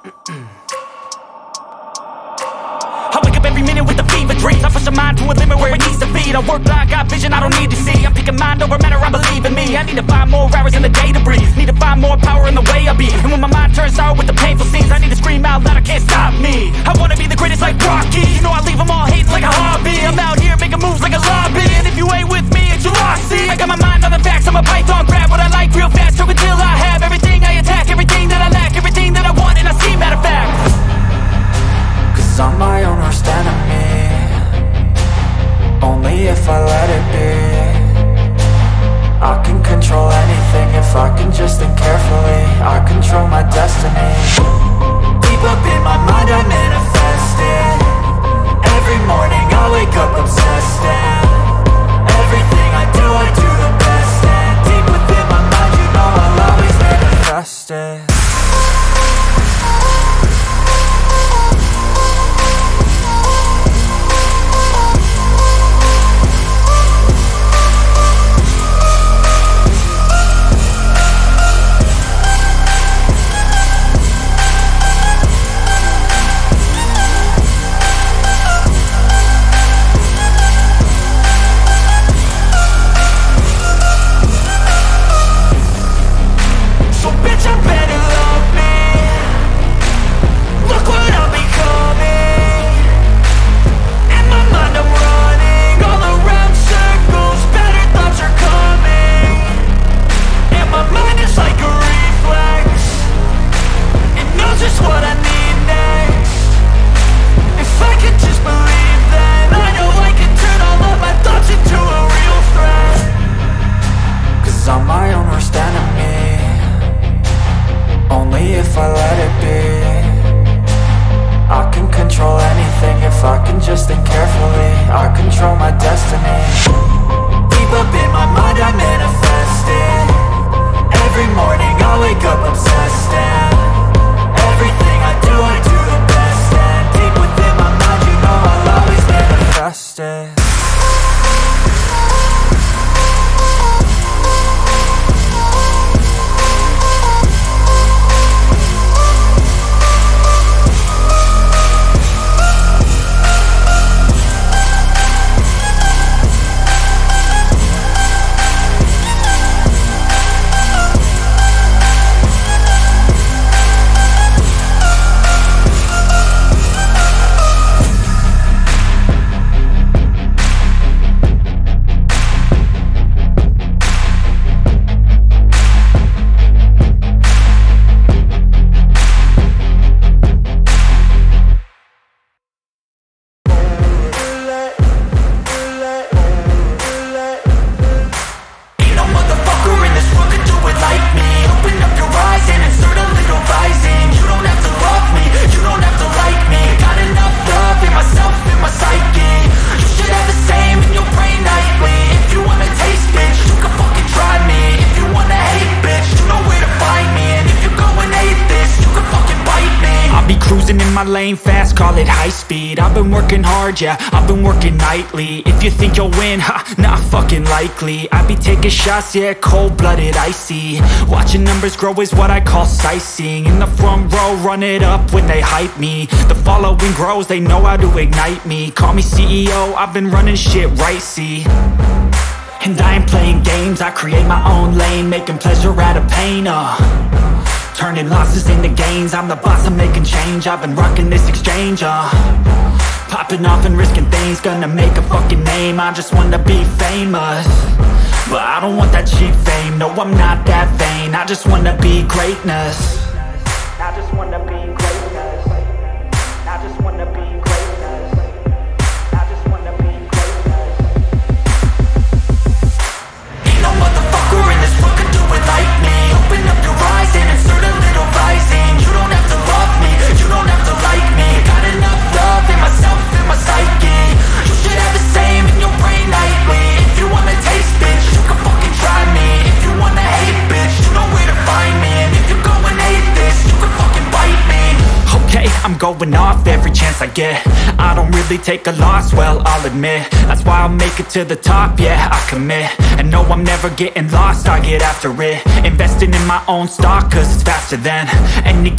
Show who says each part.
Speaker 1: I wake up every minute with the fever dreams. I push my mind to a limit where it needs to feed. I work blind, got vision I don't need to see. I'm picking mind over matter, I believe in me. I need to find more hours in the day to breathe. Need to find more power in the way I be. And when my mind turns sour with the painful scenes, I need to scream out loud, I can't stop me. I wanna be the greatest like Rocky. You know I leave them all hating like a hobby. I'm out here making moves like a lobby. And if you ain't with me, it's your loss. See, I got my mind on the facts, I'm a python. Grab what I like real fast, choke until I have everything I attack, everything that I lack, everything that I want, and I see, matter of fact.
Speaker 2: Cause I'm my own worst enemy. Only if I let it be. I can control anything if I can just think carefully. I control my destiny. Deep up in my mind I manifest it. Every morning I wake up obsessed, and everything I do the best. And deep within my mind you know I'll always manifest it.
Speaker 1: Lane fast, call it high speed. I've been working hard, yeah, I've been working nightly. If you think you'll win, ha, not fucking likely. I be taking shots, yeah, cold-blooded, icy. Watching numbers grow is what I call sightseeing. In the front row, run it up when they hype me. The following grows, they know how to ignite me. Call me CEO, I've been running shit right, see. And I ain't playing games, I create my own lane, making pleasure out of pain, turning losses into gains. I'm the boss, I'm making change. I've been rocking this exchange, popping off and risking things. Gonna make a fucking name. I just wanna be famous, but I don't want that cheap fame. No, I'm not that vain. I just wanna be greatness. I just wanna be greatness. I just wanna be greatness. I just wanna be greatness. Ain't no motherfucker in this world can do it like me. Open up your eyes and insert a little rising. You don't have to love me, you don't have to like me. Got enough love in myself, in my psyche. You should have the same in your brain nightly. If you wanna taste, bitch, you can fucking try me. If you wanna hate, bitch, you know where to find me. And if you go and hate this, you can fucking bite me. Okay, I'm going off every chance I get. I don't really take a loss, well, I'll admit. That's why I'll make it to the top, yeah, I commit. And no, I'm never getting lost, I get after it. Investing in my own stock, cause it's faster than any